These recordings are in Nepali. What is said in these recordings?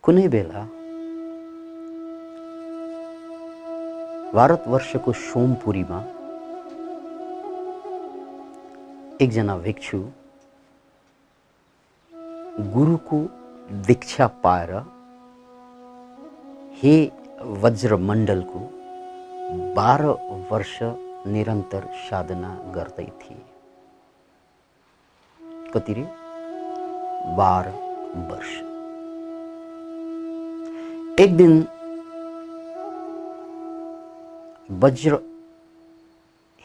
कुनै बेला भारतवर्षको सोमपुरीमा एकजना भिक्षु गुरुको दीक्षा पाएर हे वज्रमण्डलको 12 वर्ष निरन्तर साधना गर्दै थिए। कति रे? 12 वर्ष। एक दिन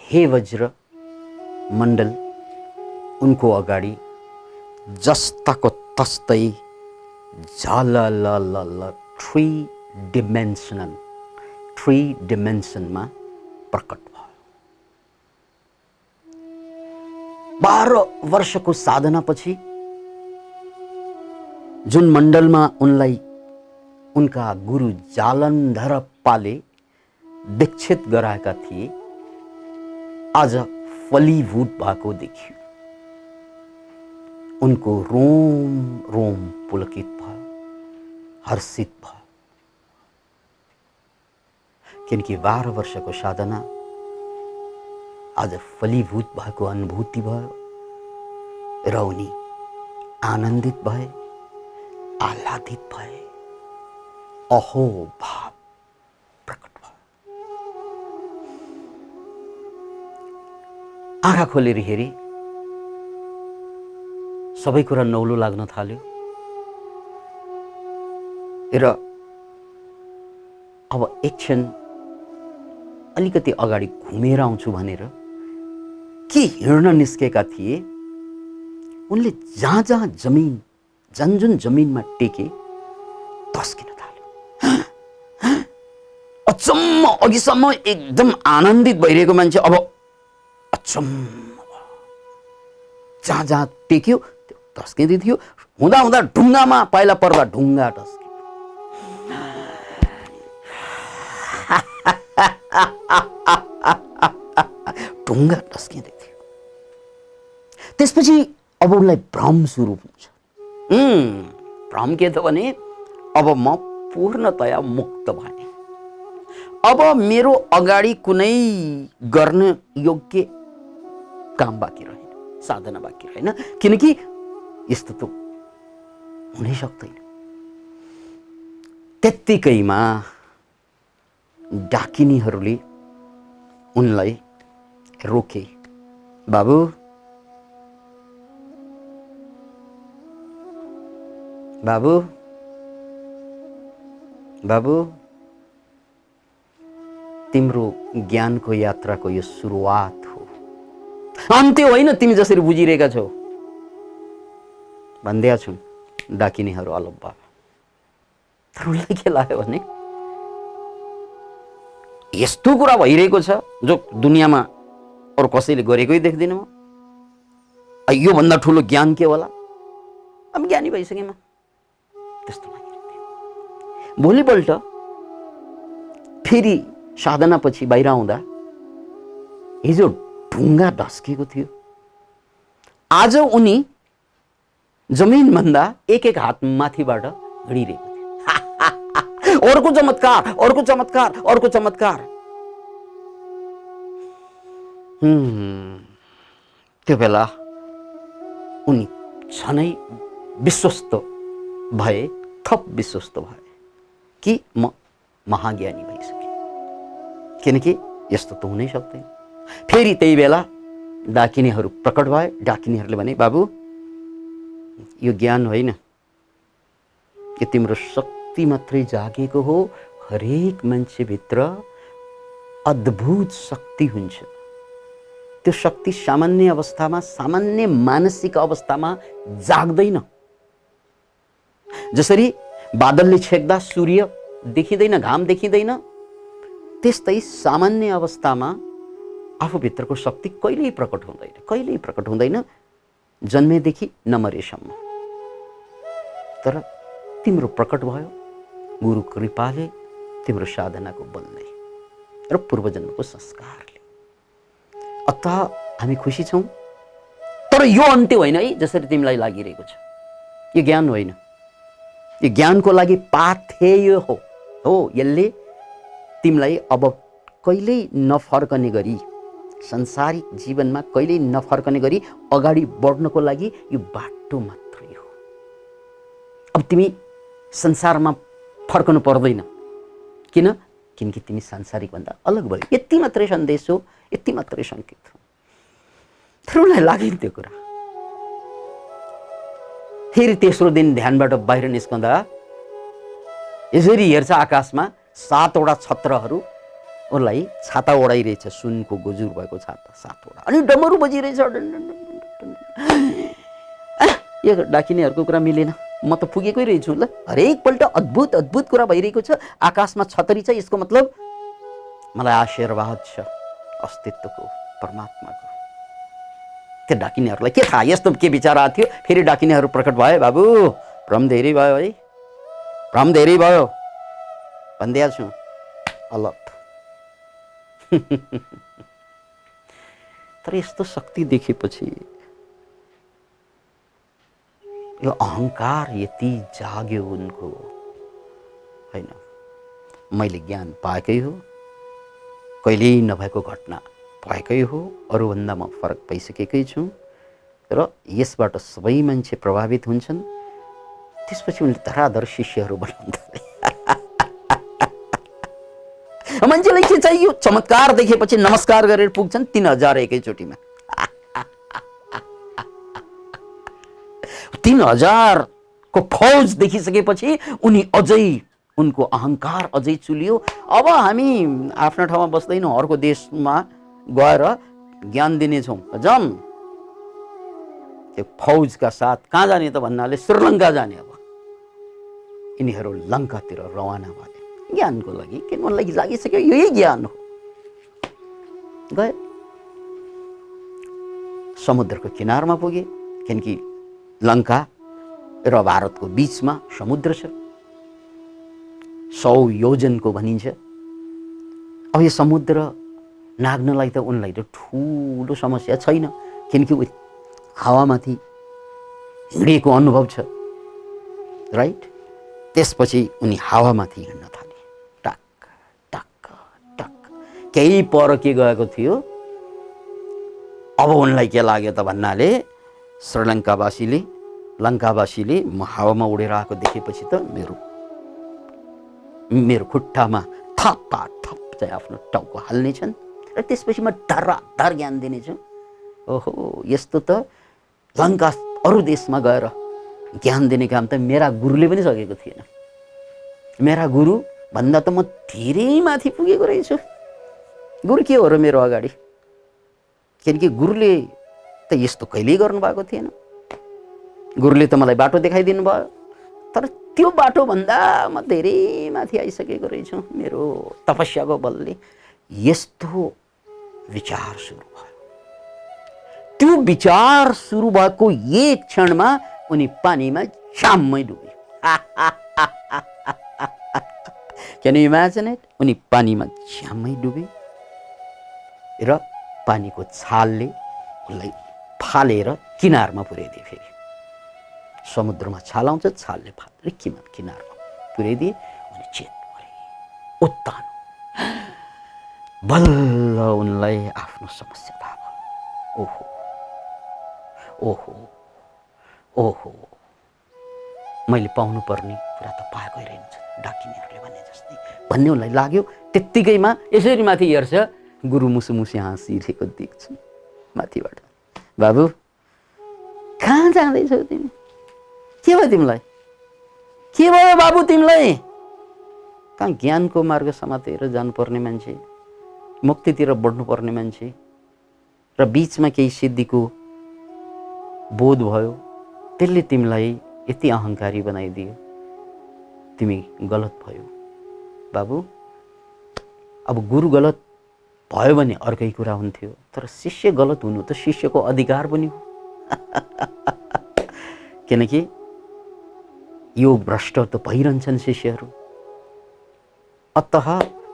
हे वज्र मण्डल उनको अगाडि जस्ताको तस्तै झललल 3 डिमेन्सनमा प्रकट भयो। 12 वर्षको साधनापछि जुन मण्डलमा उनलाई उनका गुरु जालन्धरप्पाले दीक्षित गराएका थिए, आज फलीभूत भएको देखियो। उनको रोम रोम पुलकित भयो, हर्षित भयो, किनकि 12 वर्षको साधना आज फलीभूत भएको अनुभूति भयो र उनी आनन्दित भए, आह्लादित भए, अहो भाव प्रकट भयो। आँखा खोलेर हेरे, सबै कुरा नौलो लाग्न थाल्यो र अब एकछिन अलिकति अगाडि घुमेर आउँछु भनेर के हिँड्न निस्केका थिए। उनले जहाँ जहाँ जमिन जुन जमिनमा टेके तस्किन थाल्यो। अचम्म, अघिसम्म एकदम आनन्दित भइरहेको मान्छे अब अचम्म, जहाँ जहाँ टेक्यो त्यो टस्किँदै थियो। हुँदा हुँदा ढुङ्गामा पाइला पर्दा ढुङ्गा टस्क्यो। ढुङ्गा टस्किँदै थियो। त्यसपछि अब उनलाई भ्रम सुरु हुन्छ। भ्रम के त भने अब म पूर्णतया मुक्त भएँ। अब मेरो अगाडि कुनै गर्न योग्य काम बाँकी रहेन, साधना बाँकी रहेन, किनकि यस्तो त हुनै सक्दैन। त्यत्तिकैमा डाकिनीहरूले उनलाई रोके। बाबु, बाबु, बाबु, तिम्रो ज्ञानको यात्राको यो सुरुवात हो, अन्त्य होइन तिमी जसरी बुझिरहेका छौ भन्दैया छन् डाकिनीहरू अलब्बा। तर उनलाई के लाग्यो भने यस्तो कुरा भइरहेको छ जो दुनियाँमा अरू कसैले गरेकै देख्दिनँ म। योभन्दा ठुलो ज्ञान के होला? अब ज्ञानी भइसकेँ म, त्यस्तो लागिरहेको थियो। भोलिपल्ट फेरि साधनापछि बाहिर आउँदा हिजो ढुङ्गा ढस्केको थियो। आज उनी जमिनभन्दा एक हात माथिबाट हिँडिरहेको थियो। अर्को चमत्कार, अर्को चमत्कार, अर्को चमत्कार। त्यो बेला उनी झनै विश्वस्त भए, थप विश्वस्त भए कि म महाज्ञानी भइसकेँ, किनकि यस्तो त हुनै सक्दैन। फेरि त्यही बेला डाकिनीहरू प्रकट भए। डाकिनीहरूले भने, बाबु, यो ज्ञान होइन, यो तिम्रो शक्ति मात्रै जागेको हो। हरेक मान्छेभित्र अद्भुत शक्ति हुन्छ। त्यो शक्ति सामान्य अवस्थामा, सामान्य मानसिक अवस्थामा जाग्दैन। जसरी बादलले छेक्दा सूर्य देखिँदैन, घाम देखिँदैन, त्यस्तै सामान्य अवस्थामा आफूभित्रको शक्ति कहिल्यै प्रकट हुँदैन, कहिल्यै प्रकट हुँदैन, जन्मेदेखि नमरेसम्म। तर तिम्रो प्रकट भयो गुरु कृपाले, तिम्रो साधनाको बलले र पूर्वजन्मको संस्कारले। अत हामी खुसी छौँ। तर यो अन्त्य होइन है, जसरी तिमीलाई लागिरहेको छ। यो ज्ञान होइन, यो ज्ञानको लागि पाथेय हो। यसले तिमीलाई अब कहिल्यै नफर्कने गरी, संसारिक जीवनमा कहिल्यै नफर्कने गरी अगाडि बढ्नको लागि यो बाटो मात्रै हो। अब तिमी संसारमा फर्कनु पर्दैन। किन? किनकि तिमी सांसारिक भन्दा अलग भयो। यति मात्रै सन्देश हो, यति मात्रै सङ्केत हो। तर उनलाई लाग्यो त्यो कुरा। फेरि तेस्रो दिन ध्यानबाट बाहिर निस्कँदा यसरी हेर्छ आकाशमा 7वटा छत्रहरू उसलाई छाता ओढाइरहेछ, सुनको गोजुर भएको छाता 7वटा, अनि डमरू बजिरहेछ। यो डाकिनेहरूको कुरा मिलेन, म त पुगेकै रहेछु ल। हरेकपल्ट अद्भुत अद्भुत कुरा भइरहेको छ। आकाशमा छतरी छ, यसको मतलब मलाई आशीर्वाद छ अस्तित्वको, परमात्माको। त्यो डाकिनेहरूलाई के थाहा यस्तो के विचार आएको थियो। फेरि डाकिनेहरू प्रकट भयो। बाबु भ्रम धेरै भयो है, भ्रम धेरै भयो भनिदिएको छु। अलट तर यस्तो शक्ति देखेपछि यो अहङ्कार यति जाग्यो उनको, होइन मैले ज्ञान पाएकै हो, कहिल्यै नभएको घटना भएकै हो, अरूभन्दा म फरक पाइसकेकै छु र यसबाट सबै मान्छे प्रभावित हुन्छन्। त्यसपछि उनले धराधर शिष्यहरू बनाउँदा मान्छेलाई के चाहियो? चमत्कार देखेपछि नमस्कार गरेर पुग्छन् 3000 एकैचोटिमा। 3000 को फौज देखिसकेपछि उनी अझै, उनको अहङ्कार अझै चुलियो। अब हामी आफ्नो ठाउँमा बस्दैनौँ, अर्को देशमा गएर ज्ञान दिनेछौँ। जाम त्यो फौजका साथ कहाँ जाने त भन्नाले श्रीलङ्का जाने। अब यिनीहरू लङ्कातिर रवाना भए ज्ञानको लागि। किन उनलाई लागिसक्यो यही ज्ञान हो। गए समुद्रको किनारमा पुगे, किनकि लङ्का र भारतको बीचमा समुद्र छ, 100 योजनको भनिन्छ। अब यो समुद्र नाग्नलाई त उनलाई त ठुलो समस्या छैन, किनकि हावामाथि हिँडेको अनुभव छ, राइट। त्यसपछि उनी हावामाथि हिँड्न थाले। टक टक टक केही पर के गएको थियो। अब उनलाई के लाग्यो त भन्नाले श्रीलङ्कावासीले, लङ्कावासीले म हावामा उडेर आएको देखेपछि त मेरो खुट्टामा थप चाहिँ आफ्नो टाउको हाल्नेछन् र त्यसपछि म धराधर ज्ञान दिनेछु। ओहो, यस्तो त लङ्का अरू देशमा गएर ज्ञान दिने काम त मेरा गुरुले पनि सकेको थिएन। मेरा गुरु भन्दा त म धेरै माथि पुगेको रहेछु। गुरु के हो र मेरो अगाडि? किनकि गुरुले त यस्तो कहिल्यै गर्नुभएको थिएन। गुरुले त मलाई बाटो देखाइदिनु भयो, तर त्यो बाटो भन्दा म धेरै माथि आइसकेको रहेछु मेरो तपस्याको बलले। यस्तो विचार सुरु भयो। त्यो विचार सुरु भएको एक क्षणमा उनी पानीमा झ्याम्मै डुबे। Can you imagine it? उनी पानीमा झ्याम्मै डुबे र पानीको छालले उनलाई फालेर किनारमा पुर्याइदिए। फेरि समुद्रमा छाल आउँछ, छालले फालेर किनारमा पुर्याइदिए। उनी चेत परे, उत्तानो। बल्ल उनलाई आफ्नो समस्या थाहा भयो। ओहो ओहो ओहो, मैले पाउनु पर्ने कुरा त पाएकै रहेछ, डाकिनेहरूले भने जस्तै भन्ने उनलाई लाग्यो। त्यत्तिकैमा यसरी माथि हेर्छ, गुरु मुसु मुसी हाँसिरहेको देख्छ माथिबाट। बाबु कहाँ जाँदैछौ तिमी? के भयो तिमीलाई? के भयो बाबु तिमीलाई? कहाँ ज्ञानको मार्ग समातेर जानुपर्ने मान्छे, मुक्तितिर बढ्नुपर्ने मान्छे र बिचमा केही सिद्धिको बोध भयो, त्यसले तिमीलाई यति अहङ्कारी बनाइदियो। तिमी गलत भयो बाबु। अब गुरु गलत भयो भने अर्कै कुरा हुन्थ्यो, तर शिष्य गलत हुनु त शिष्यको अधिकार पनि हो। किनकि यो भ्रष्ट त भइरहन्छन् शिष्यहरू। अतः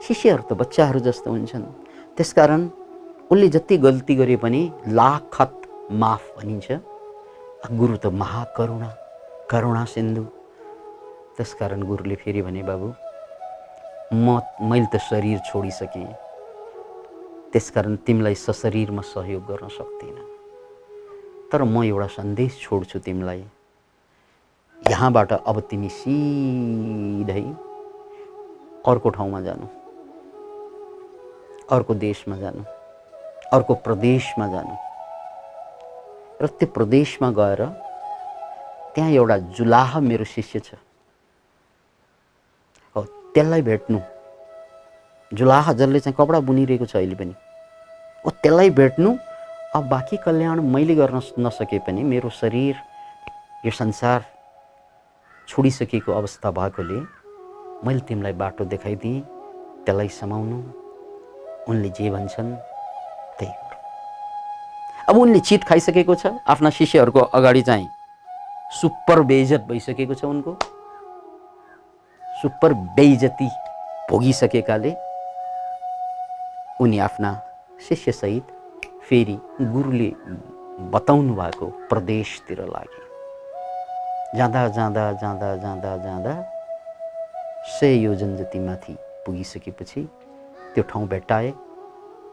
शिष्यहरू त बच्चाहरू जस्तो हुन्छन्। त्यसकारण उसले जति गल्ती गरे पनि लाखत माफ भनिन्छ। गुरु त महाकरुणा, करुणा सिन्धु। त्यसकारण गुरुले फेरि भने, बाबु मैले त शरीर छोडिसकेँ, त्यसकारण तिमीलाई सशरीर म सहयोग गर्न सक्दिनँ, तर म एउटा सन्देश छोड्छु तिमीलाई। यहाँबाट अब तिमी सिधै अर्को ठाउँमा जानु, अर्को देशमा जानु, अर्को प्रदेशमा जानु र त्यो प्रदेशमा गएर त्यहाँ एउटा जुलाहा मेरो शिष्य छ, हो त्यसलाई भेट्नु। जुलाहा जसले चाहिँ कपडा बुनिरहेको छ अहिले पनि, हो त्यसलाई भेट्नु। अब बाँकी कल्याण मैले गर्न नसके पनि मेरो शरीर यो संसार छोडिसकेको अवस्था भएकोले मैले तिमीलाई बाटो देखाइदिएँ, त्यसलाई समाउनु। उनले जे भन्छन् त्यही गर। अब उनले चिट खाइसकेको छ, आफ्ना शिष्यहरूको अगाडि चाहिँ सुपर बेइज्जत भइसकेको छ। उनको सुपर बेइज्जती भोगिसकेकाले उनी आफ्ना शिष्यसहित फेरि गुरुले बताउनु भएको प्रदेशतिर लागे। जाँदा जाँदा जाँदा जाँदा जाँदा 100 योजन जति माथि पुगिसकेपछि त्यो ठाउँ भेट्टाए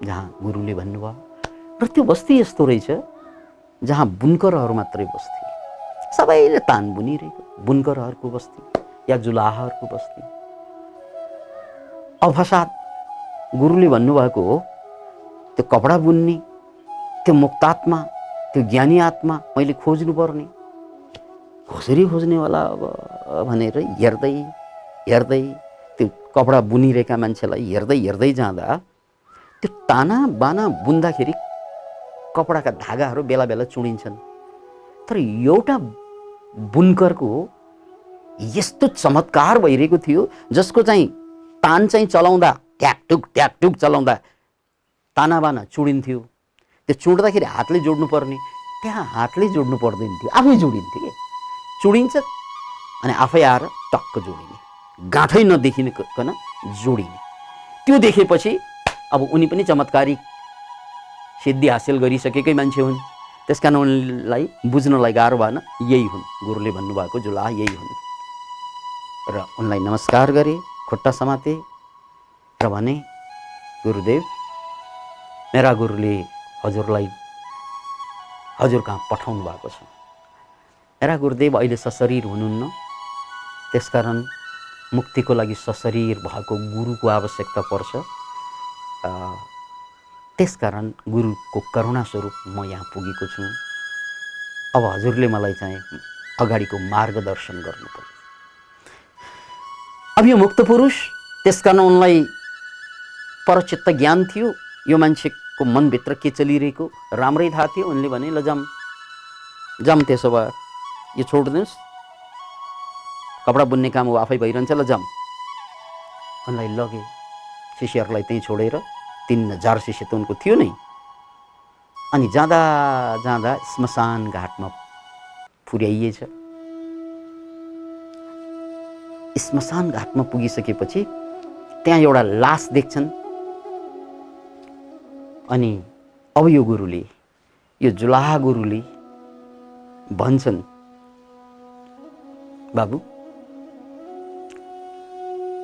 जहाँ गुरुले भन्नुभयो। र त्यो बस्ती यस्तो रहेछ जहाँ बुनकरहरू मात्रै बस्थे, सबैले तान बुनिरहेको बुनकरहरूको बस्ती या जुलाहाहरूको बस्ती। अवसाद गुरुले भन्नुभएको हो, त्यो कपडा बुन्ने, त्यो मुक्तात्मा, त्यो ज्ञानी आत्मा मैले खोज्नुपर्ने। कसरी खोज्नेवाला अब भनेर हेर्दै हेर्दै त्यो कपडा बुनिरहेका मान्छेलाई हेर्दै हेर्दै जाँदा त्यो ताना बाना बुन्दाखेरि कपडाका धागाहरू बेला बेला चुडिन्छन्। तर एउटा बुनकरको यस्तो चमत्कार भइरहेको थियो जसको चाहिँ तान चाहिँ चलाउँदा ट्याकटुक चलाउँदा ताना बाना चुडिन्थ्यो। त्यो चुड्दाखेरि हातले जोड्नु पर्ने, त्यहाँ हातले जोड्नु पर्दैन थियो, आफै जोडिन्थ्यो के। चुडिन्छ अनि आफै आएर टक्क जोडिने, गाँठै नदेखिकन जोडिने। त्यो देखेपछि अब उनी पनि चमत्कारिक सिद्धि हासिल गरिसकेकै मान्छे हुन्। त्यसकारण उनलाई बुझ्नलाई गाह्रो भएन, यही हुन् गुरुले भन्नुभएको जुलाहा, यही हुन्। र उनलाई नमस्कार गरे, खुट्टा समाते र भने, गुरुदेव मेरा गुरुले हजुरलाई हजुर कहाँ पठाउनु भएको छ। मेरा गुरुदेव अहिले सशरीर हुनुहुन्न, त्यसकारण मुक्तिको लागि सशरीर भएको गुरुको आवश्यकता पर्छ। त्यसकारण गुरुको करुणा स्वरूप म यहाँ पुगेको छु। अब हजुरले मलाई चाहिँ अगाडिको मार्गदर्शन गर्नुपर्छ। अब यो मुक्त पुरुष, त्यसकारण उनलाई परचित्त ज्ञान थियो, यो मान्छेको मनभित्र के चलिरहेको राम्रै थाहा थियो। उनले भने, ल जाम त्यसो भए यो छोडिदिनुहोस्, कपडा बुन्ने काम हो आफै भइरहन्छ, ल जाम। उनलाई लगे, शिष्यहरूलाई त्यहीँ छोडेर 3000 शिष्य त उनको थियो नै। अनि जाँदा जाँदा श्मशान घाटमा पुर्याइएछ। श्मशान घाटमा पुगिसकेपछि त्यहाँ एउटा लास देख्छन्। अनि अब यो गुरुले, यो जुलाहा गुरुले भन्छन्, बाबु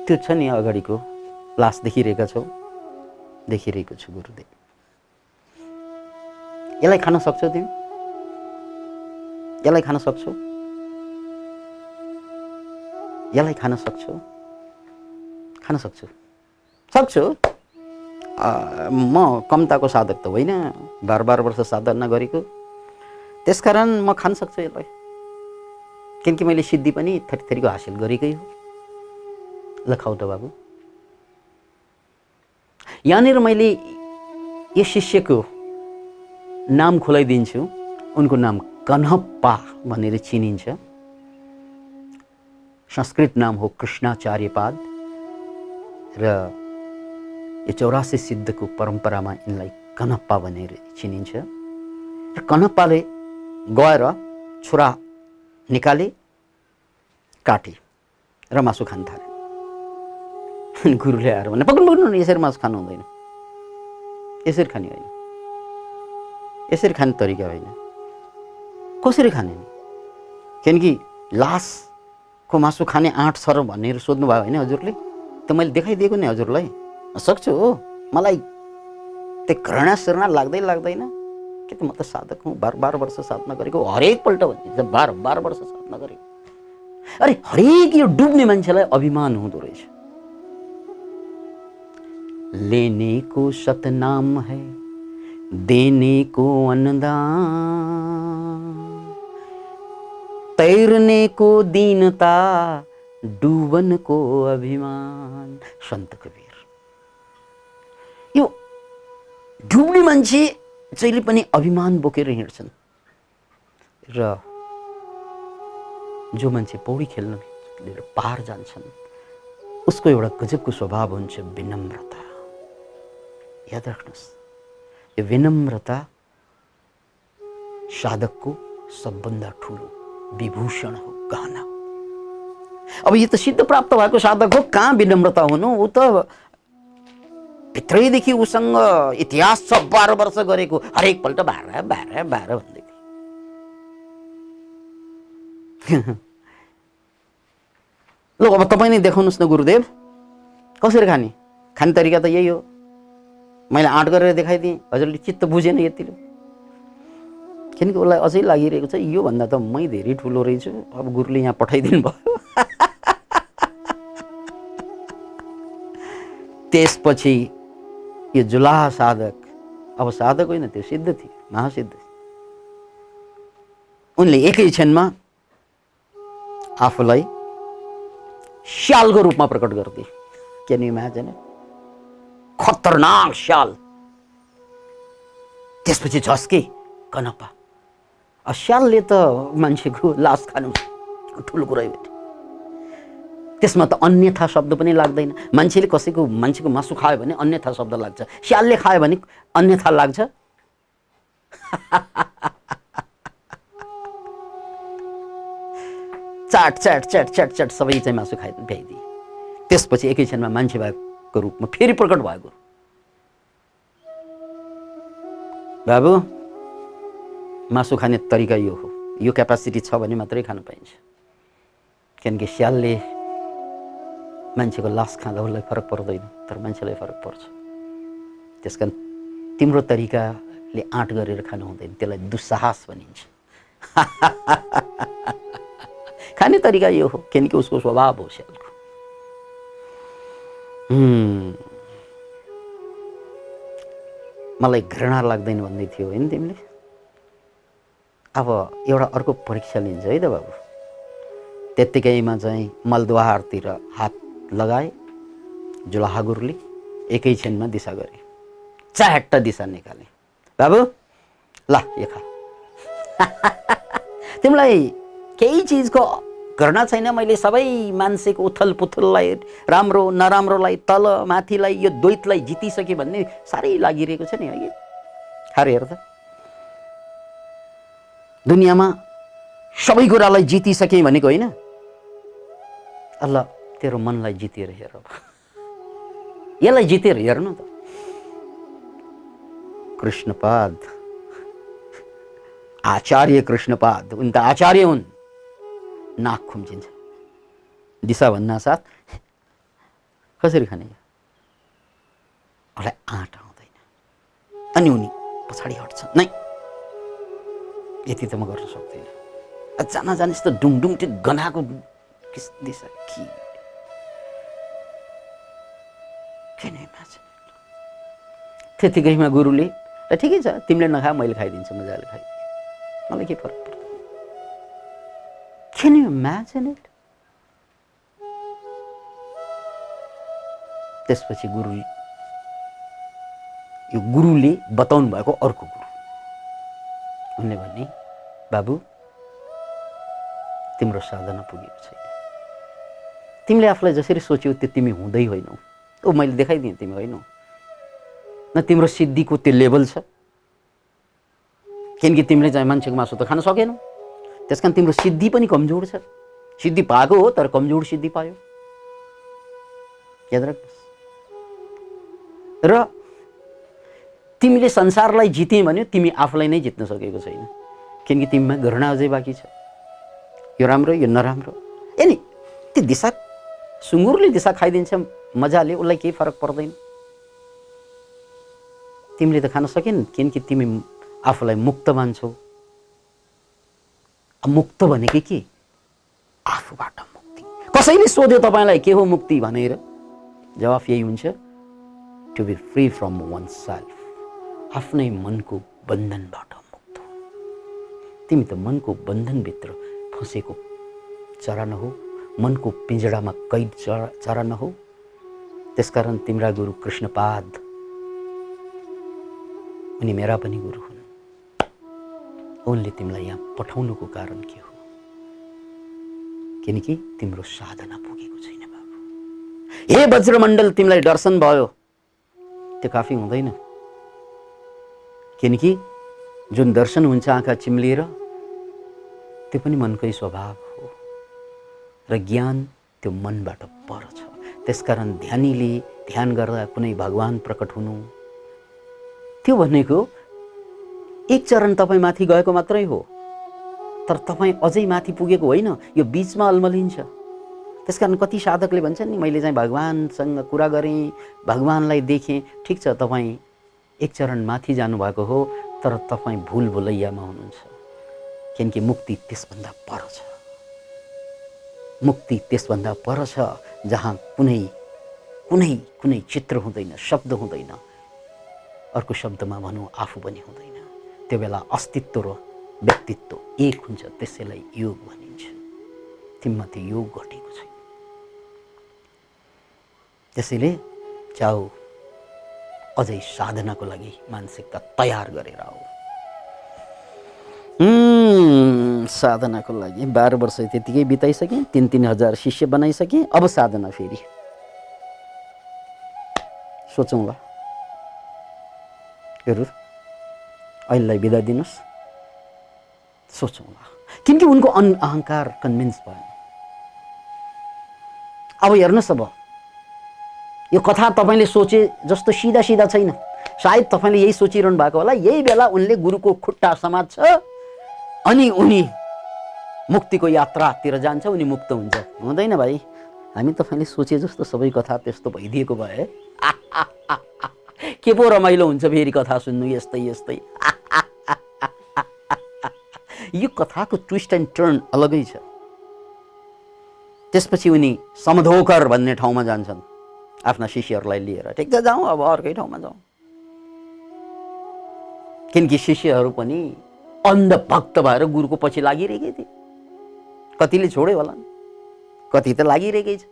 त्यो छ नि अगाडिको लास देखिरहेका छौ? देखिरहेको छु गुरुदेव। यसलाई खान सक्छौ तिमी? यसलाई खान सक्छौ? यसलाई खान सक्छौ? खान सक्छु। सक्छु। म कमताको साधक त होइन, 12 वर्ष साधना गरेको, त्यसकारण म खान सक्छु यसलाई, किनकि मैले सिद्धि पनि थरीथरीको हासिल गरेकै हो। ल खाऊ त बाबु। यहाँनिर मैले यो शिष्यको नाम खुलाइदिन्छु। उनको नाम कन्हप्पा भनेर चिनिन्छ। संस्कृत नाम हो कृष्णाचार्यपाद र यो 84 सिद्धको परम्परामा यिनलाई कन्हप्पा भनेर चिनिन्छ। र कन्हप्पाले गएर छुरा निकाले, काटे र मासु खान थाले। अनि गुरुले आएर भने, पक्नु यसरी मासु खानु हुँदैन, यसरी खाने होइन, यसरी खाने तरिका होइन। कसरी खाने? किनकि लास को मासु खाने आँट छ र भनेर सोध्नुभयो होइन हजुरले? त मैले देखाइदिएको नि हजुरलाई, सक्छु हो। मलाई त्यो घृणा सिर्ना लाग्दैन कि त म त साधक हुँ, 12 वर्ष साधना गरेको, हरेक पल्ट भनिन्छ 12 वर्ष साधना गरेको। अरे हरेक यो डुब्ने मान्छेलाई अभिमान हुँदो रहेछ। लेने को सतनाम है, देने को अन्नदान, तैरने को दीनता, डुबन को अभिमान। सन्त कबीर। यो डुब्ने मान्छे जहिले पनि अभिमान बोकेर हिँड्छन् र जो मान्छे पौडी खेल्न लिएर पार जान्छन् उसको एउटा गजबको स्वभाव हुन्छ विनम्रता। याद राख्नुहोस्, यो विनम्रता साधकको सबभन्दा ठुलो विभूषण हो, गहना हो। अब यो त सिद्ध प्राप्त भएको साधक हो, कहाँ विनम्रता हुनु? ऊ त भित्रैदेखि उसँग इतिहास छ, 12 वर्ष गरेको, हरेक पल्ट 12 भन्दै थियो। ल अब तपाईँ नै देखाउनुहोस् न गुरुदेव, कसरी खाने तरिका त यही हो। मैले आँट गरेर देखाइदिएँ, हजुरले चित्त बुझेन यतिले, किनकि उसलाई अझै लागिरहेको छ योभन्दा त मै धेरै ठुलो रहेछु, अब गुरुले यहाँ पठाइदिनु भयो। त्यसपछि यो जुलाहा साधक, अब साधक होइन त्यो सिद्ध थियो, महासिद्ध। उनले एकै क्षणमा आफूलाई श्यालको रूपमा प्रकट गरिदिए। Can you imagine? खतरनाक श्याल। त्यसपछि झस्के कनपा। श्यालले त मान्छेको लास खानु ठुलो कुरा हो। त्यसमा त अन्यथा शब्द पनि लाग्दैन। मान्छेले मान्छेको मासु खायो भने अन्यथा शब्द लाग्छ, श्यालले खायो भने अन्यथा लाग्छ। चाट चाट चाट चाट चाट सबै चाहिँ मासु भ्याइदिए। त्यसपछि एकै क्षणमा मान्छे भएको रूपमा फेरि प्रकट भएको। बाबु, मासु खाने तरिका यो हो, यो क्यापासिटी छ भने मात्रै खान पाइन्छ। किनकि स्यालले मान्छेको लास खाँदा उसलाई फरक पर्दैन, तर मान्छेलाई फरक पर्छ। त्यसकारण तिम्रो तरिकाले आँट गरेर खानु हुँदैन, त्यसलाई दुस्साहस भनिन्छ। खाने तरिका यो हो, किनकि उसको स्वभाव हो स्यालको। मलाई घृणा लाग्दैन भन्दै थियो होइन तिमीले? अब एउटा अर्को परीक्षा लिन्छ है त बाबु। त्यत्तिकैमा चाहिँ मलद्वारतिर हात लगाए जुलाहा गुरुले, एकै क्षणमा दिशा गरे, च्याट्ट दिशा निकाले। बाबु ल यो खा। तिमीलाई केही चिजको घृणा छैन? मैले सबै मान्छेको उथल पुथललाई, राम्रो नराम्रोलाई, तल माथिलाई, यो द्वैतलाई जितिसके भन्ने साह्रै लागिरहेको छ नि है। खाएर हेर त, दुनियाँमा सबै कुरालाई जितिसके भनेको होइन। अल्लाह तेरो मनलाई जितेर हेर, यसलाई जितेर हेर्नु त। कृष्णपाद, आचार्य कृष्णपाद, उनी त आचार्य हुन्। नाक खुम्चिन्छ, दिशा भन्ना साथ कसरी खाने? उसलाई आँट आउँदैन, अनि उनी पछाडि हट्छन्। नै, यति त म गर्न सक्दिनँ। जान जानिस् त डुङडुङ त्यो गनाको दिशा कि त्यतिकैमा गुरुले ल ठिकै छ, तिमीले नखा, मैले खाइदिन्छु, मजाले खाइदिन्छु, मलाई के फरक पर्छ। Can you imagine it? त्यसपछि गुरुले बताउनु भएको अर्को गुरु, उनले भने बाबु तिम्रो साधना पुगेको छैन, तिमीले आफूलाई जसरी सोच्यौ त्यो तिमी हुँदै होइनौ। ओ मैले देखाइदिएँ, तिमी होइनौ, न तिम्रो सिद्धिको त्यो लेभल छ। किनकि तिमीले चाहिँ मान्छेको मासु त खान सकेनौ, त्यसकारण तिम्रो सिद्धि पनि कमजोर छ। सिद्धि पाएको हो तर कमजोर सिद्धि पायो, याद राख्नुहोस्। र तिमीले संसारलाई जिते भन्यो, तिमी आफूलाई नै जित्न सकेको छैन, किनकि तिमीमा घृणा अझै बाँकी छ। यो राम्रो, यो नराम्रो। उसले दिशा सुँगुरले दिशा खाइदिन्छ मजाले, उसलाई केही फरक पर्दैन। तिमीले त खान सकेन किनकि तिमी आफूलाई मुक्त मान्छौ। मुक्त भनेको के? आफूबाट मुक्ति। कसैले सोध्यो तपाईँलाई के हो मुक्ति भनेर, जवाफ यही हुन्छ, to be free from oneself, आफ्नै मनको बन्धनबाट मुक्त हो। तिमी त मनको बन्धनभित्र फँसेको चरा नहो, मनको पिंजडामा कैद चरा नहो। त्यसकारण तिम्रा गुरु कृष्णपाद, उनी मेरा पनि गुरु हुन्। उनले तिमीलाई यहाँ पठाउनुको कारण के हो? किनकि तिम्रो साधना पुगेको छैन बाबु। हे वज्रमण्डल, तिमीलाई दर्शन भयो, त्यो काफी हुँदैन। किनकि जुन दर्शन हुन्छ आँखा चिम्लिएर, त्यो पनि मनकै स्वभाव हो र ज्ञान त्यो मनबाट पर छ। त्यसकारण ध्यानीले ध्यान गर्दा कुनै भगवान प्रकट हुनु, त्यो भनेको एक चरण तपाईँ माथि गएको मात्रै हो, तर तपाईँ अझै माथि पुगेको होइन, यो बीचमा अल्मलिन्छ। त्यसकारण कति साधकले भन्छन् नि, मैले चाहिँ भगवानसँग कुरा गरेँ, भगवानलाई देखेँ। ठिक छ, तपाईँ एक चरण माथि जानुभएको हो, तर तपाईँ भुल भुलैयामा हुनुहुन्छ। किनकि मुक्ति त्यसभन्दा पर छ। मुक्ति त्यसभन्दा पर छ जहाँ कुनै कुनै कुनै चित्र हुँदैन, शब्द हुँदैन। अर्को शब्दमा भनौँ, आफू पनि हुँदैन। त्यो बेला अस्तित्व र व्यक्तित्व एक हुन्छ। त्यसैलाई योग भनिन्छ। तिमीमाथि योग घटेको छैन। त्यसैले जाऊ, अझै साधनाको लागि मानसिकता तयार गरेर आऊ। साधनाको लागि 12 वर्ष त्यतिकै बिताइसकेँ, 3-3 हजार शिष्य बनाइसकेँ। अब साधना फेरि सोचौँला। हेरौँ, अहिलेलाई बिदा दिनुहोस्, सोचौँला। किनकि उनको अहङ्कार कन्भिन्स भयो। अब हेर्नुहोस्, अब यो कथा तपाईँले सोचे जस्तो सिधा सिधा छैन। सायद तपाईँले यही सोचिरहनु भएको होला, यही बेला उनले गुरुको खुट्टा समात्छ अनि उनी मुक्तिको यात्रातिर जान्छ, उनी मुक्त हुन्छ। हुँदैन भाइ, हामी तपाईँले सोचे जस्तो सबै कथा त्यस्तो भइदिएको भए के पो रमाइलो हुन्छ फेरि कथा सुन्नु यस्तै यस्तै। यो कथाको ट्विस्ट एन्ड टर्न अलगै छ। त्यसपछि उनी समधोकर भन्ने ठाउँमा जान्छन् आफ्ना शिष्यहरूलाई लिएर। ठिक छ, जाउँ अब अर्कै ठाउँमा जाउँ। किनकि शिष्यहरू पनि अन्धभक्त भएर गुरुको पछि लागिरहेकै थिए। कतिले छोड्यो होला, कति त लागिरहेकै छ।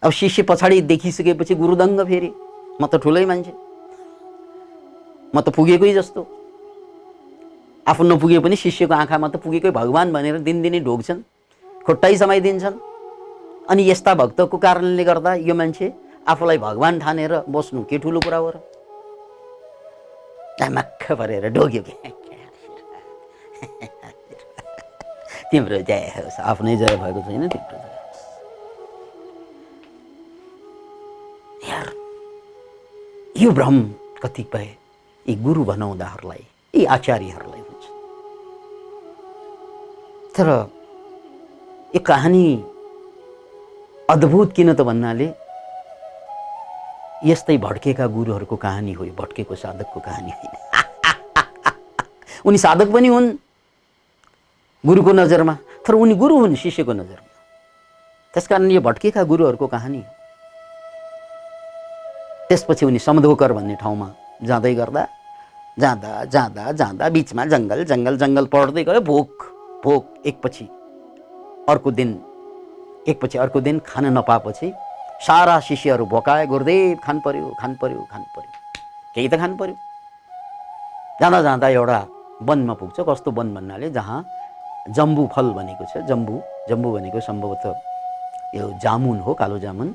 अब शिष्य पछाडि देखिसकेपछि गुरुदङ्ग फेरि, म त ठुलै मान्छे, म त पुगेकै जस्तो। आफू नपुगे पनि शिष्यको आँखामा त पुगेकै भगवान भनेर दिनदिनै ढोग्छन्, खुट्टै समाइदिन्छन्। अनि यस्ता भक्तको कारणले गर्दा यो मान्छे आफूलाई भगवान ठानेर बस्नु के ठुलो कुरा हो र? मक्ख परेर ढोग्यो के तिम्रो जय होस्। आफ्नै जय भएको छैन, तिम्रो जय होस्। यार, यो भ्रम कतिपय यी गुरु बनाउँदाहरूलाई, यी आचार्यहरूलाई हुन्छ। तर यो कहानी अद्भुत किन त भन्नाले यस्तै भड्केका गुरुहरूको कहानी हो, भड्केको साधकको कहानी होइन। उनी साधक पनि हुन् गुरुको नजरमा, तर उनी गुरु हुन् शिष्यको नजरमा। त्यसकारण यो भड्केका गुरुहरूको कहानी हो। त्यसपछि उनी समधोकर भन्ने ठाउँमा जाँदै गर्दा जाँदा जाँदा जाँदा बिचमा जङ्गल जङ्गल जङ्गल पढ्दै गयो। भोक एकपछि अर्को दिन खान नपाएपछि सारा शिष्यहरू भोकाए। गुरुदेव खान पर्यो, खान पर्यो, खान पर्यो, केही त खान पर्यो। जाँदा जाँदा एउटा वनमा पुग्छ। कस्तो वन भन्नाले जहाँ जम्बु फल भनेको छ। जम्बु भनेको सम्भवतः यो जामुन हो, कालो जामुन।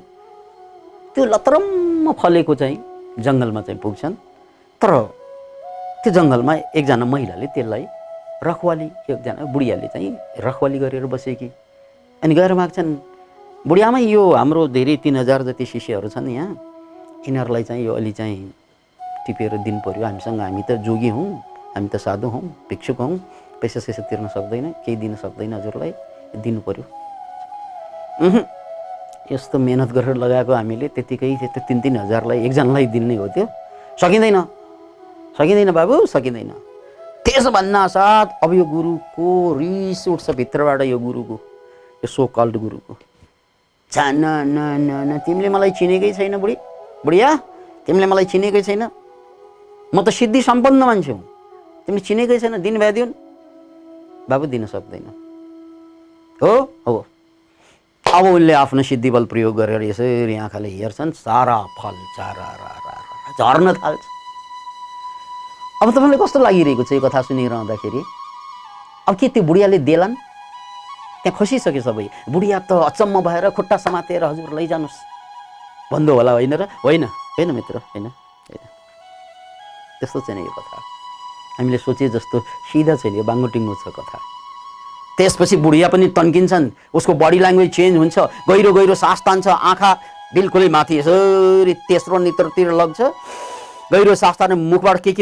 त्यो लतरम्म फलेको चाहिँ जङ्गलमा चाहिँ पुग्छन्। तर त्यो जङ्गलमा एकजना महिलाले त्यसलाई रखवाली, एकजना बुढियाले चाहिँ रखवाली गरेर बसेकी। अनि गएर माग्छन्, बुढियामा यो हाम्रो धेरै 3000 जति शिष्यहरू छन् यहाँ, यिनीहरूलाई चाहिँ यो अलि चाहिँ टिपेर दिनु पर्यो हामीसँग। हामी त जोगी हौँ, हामी त साधु हौँ, भिक्षुक हौँ, पैसा सैसा तिर्न सक्दैन, केही दिन सक्दैन, हजुरलाई दिनु पर्यो यस्तो मेहनत गरेर लगाएको हामीले त्यतिकै त्यो 3-3 हजारलाई एकजनालाई दिने हो त्यो? सकिँदैन, सकिँदैन बाबु, सकिँदैन। त्यसो भन्नासाथ अब यो गुरुको रिस उठ्छ भित्रबाट, यो गुरुको, यो सो कल्ड गुरुको। न न न न तिमीले मलाई चिनेकै छैन बुढी, बुढिया तिमीले मलाई चिनेकै छैन, म त सिद्धि सम्पन्न मान्छे हुँ, तिमीले चिनेकै छैन, दिन भ्यादिउन्। बाबु दिन सक्दैन हो। हो अब उनले आफ्नो सिद्धि बल प्रयोग गरेर यसरी आँखाले हेर्छन्, सारा फल झर्न थाल्छ। अब तपाईँलाई कस्तो लागिरहेको छ यो कथा सुनिरहँदाखेरि? अब के त्यो बुढियाले देलान्? त्यहाँ खसिसके सबै। बुढिया त अचम्म भएर खुट्टा समातेर हजुर लैजानुहोस् भन्दो होला, होइन र? होइन होइन मित्र, होइन होइन, त्यस्तो छैन यो कथा। हामीले सोचे जस्तो सिधा छैन यो, बाङ्गोटिङ्गो छ कथा। त्यसपछि बुढिया पनि तन्किन्छन्, उसको बडी ल्याङ्ग्वेज चेन्ज हुन्छ, गहिरो गहिरो सास तान्छ, आँखा बिल्कुलै माथि यसरी तेस्रो नेत्रतिर लग्छ, गहिरो सास तानेर मुखबाट के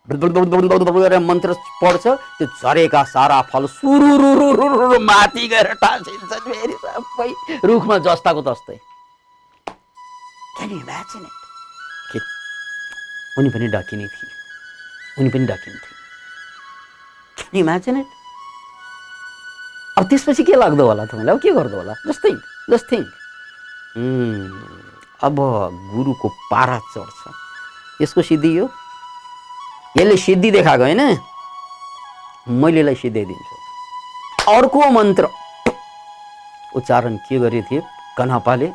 गरेर मन्त्र पढ्छ, त्यो झरेका सारा फल सुरुरुरुरु माथि गएर टाँसिन्छन् फेरि सबै रुखमा जस्ताको तस्तै। Can you imagine it? उनी पनि डाकिने थिए, उनी पनि डाकिन्थे। Can you imagine it? अब त्यसपछि के लाग्दो होला तपाईँलाई? अब के गर्दो होला? Just think. अब गुरुको पारा चढ्छ, यसको सिद्धि हो, यसले सिद्धि देखाएको होइन, मैले यसलाई सिद्धाइदिन्छु। अर्को मन्त्र उच्चारण के गरे थिए कन्हपाले?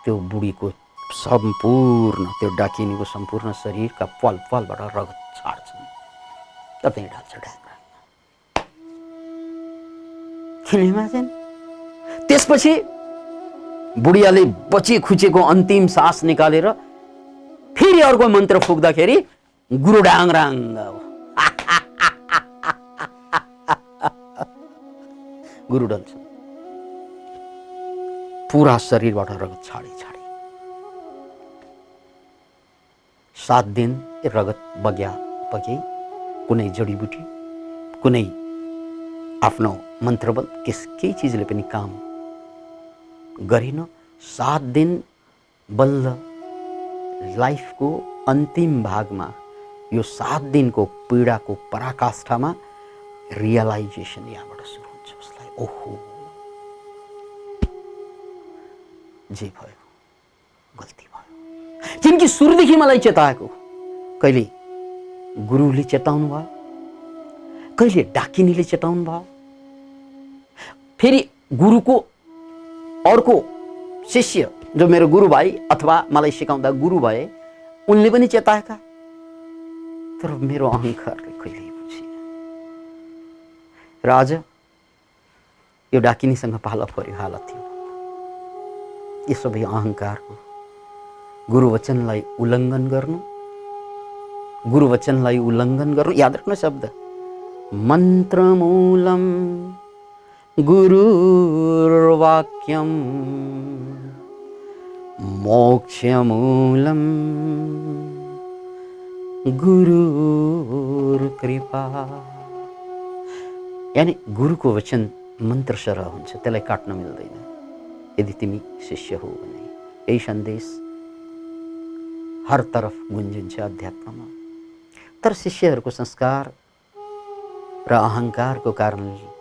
त्यो बुढीको सम्पूर्ण, त्यो डाकिनीको सम्पूर्ण शरीरका पलबाट रगत छाड्छन्, त्यहीँ ढाल्छ ढ्याङ्ग्रा। त्यसपछि बुढियाले बचे खुचेको अन्तिम सास निकालेर फेरि अर्को मन्त्र फुक्दाखेरि गुरु डाङराङ गुरु डल्छ, पुरा शरीरबाट रगत छाडी 7 दिन रगत बग्या, कुनै जडीबुटी, कुनै आफ्नो मन्त्रबल, केही चिजले पनि काम गरेन। 7 दिन बल्ल लाइफको अन्तिम भागमा, यो 7 दिनको पीडाको पराकाष्ठामा रियलाइजेसन यहाँबाट सुरु हुन्छ उसलाई। ओहो, जे भयो गल्ती भयो। किनकि सुरुदेखि मलाई चेताएको, कहिले गुरुले चेताउनु भयो, कहिले डाकिनीले चेताउनु भयो, फेरि गुरुको अर्को शिष्य जो मेरो गुरु भाइ अथवा मलाई सिकाउँदा गुरु भए उनले पनि चेताएका, तर मेरो अहङ्कारले कहिल्यै बुझेन। र आज यो डाकिनीसँग पाला पर्यो हालत थियो। यो सबै अहङ्कारको, गुरुवचनलाई उल्लङ्घन गर्नु, गुरुवचनलाई उल्लङ्घन गर्नु। याद राख्नु शब्द, मन्त्रमूलम गुरुर्वाक्यम मोक्षमूलम गुरुर्कृपा। यानी गुरुको वचन मन्त्र सरह हुन्छ, त्यसलाई काट्न मिल्दैन यदि तिमी शिष्य हो भने। यही सन्देश हर तरफ गुन्जिन्छ अध्यात्ममा। तर शिष्यहरूको संस्कार र अहङ्कारको कारणले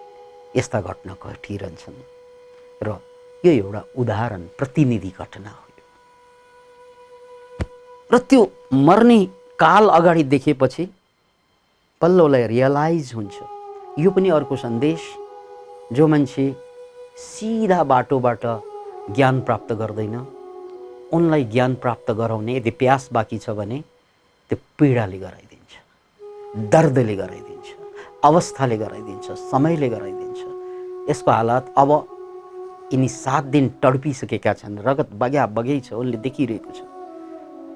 यस्ता घटना घटिरहन्छन् र यो एउटा उदाहरण, प्रतिनिधि घटना हो। र त्यो मर्ने काल अगाडि देखेपछि पल्लोलाई रियलाइज हुन्छ यो पनि अर्को सन्देश। जो मान्छे सिधा बाटोबाट ज्ञान प्राप्त गर्दैन, उनलाई ज्ञान प्राप्त गराउने यदि प्यास बाँकी छ भने त्यो पीडाले गराइदिन्छ, दर्दले गराइदिन्छ, अवस्थाले गराइदिन्छ, समयले गराइदिन्छ। यसको हालत अब यिनी 7 दिन तडपिसकेका छन्, रगत बगै छ, उनले देखिरहेको छ।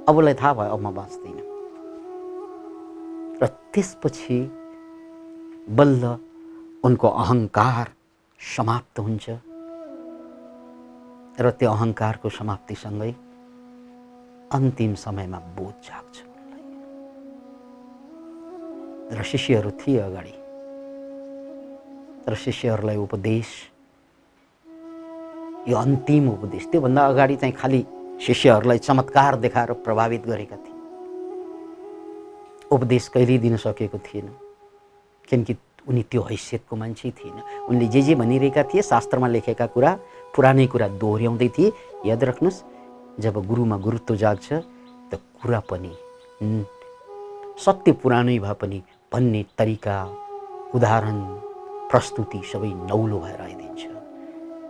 अब उसलाई थाहा भयो अब म बाँच्दिनँ। र त्यसपछि बल्ल उनको अहङ्कार समाप्त हुन्छ र त्यो अहङ्कारको समाप्तिसँगै अन्तिम समयमा बोध जाग्छ उनलाई। र शिष्यहरू थिए अगाडि, र शिष्यहरूलाई उपदेश यो अन्तिम उपदेश। त्योभन्दा अगाडि चाहिँ खालि शिष्यहरूलाई चमत्कार देखाएर प्रभावित गरेका थिए। उपदेश कहिल्यै दिन सकेको थिएन, किनकि उनी त्यो हैसियतको मान्छे थिएन। उनले जे भनिरहेका थिए शास्त्रमा लेखेका कुरा, पुरानै कुरा दोहोऱ्याउँदै थिए। याद राख्नुहोस्, जब गुरुमा गुरुत्व जाग्छ त कुरा पनि सत्य पुरानै भए पनि भन्ने तरिका, उदाहरण, प्रस्तुति सबै नौलो भएर आइदिन्छ।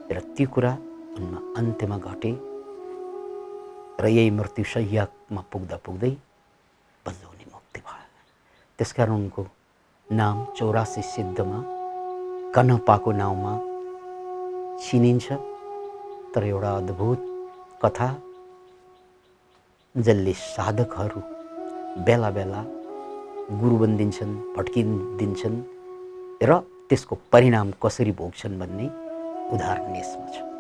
र त्यो कुरा उनमा अन्त्यमा घटे र यही मृत्युशय्यामा पुग्दा पुग्दै बल्ल उनी मुक्ति भयो। त्यसकारण उनको नाम 84 सिद्धमा कनपाको नाउँमा चिनिन्छ। तर एउटा अद्भुत कथा जसले साधकहरू बेला बेला गुरु बनिदिन्छन्, भट्किदिन्छन् र त्यसको परिणाम कसरी भोग्छन् भन्ने उदाहरण यसमा छ।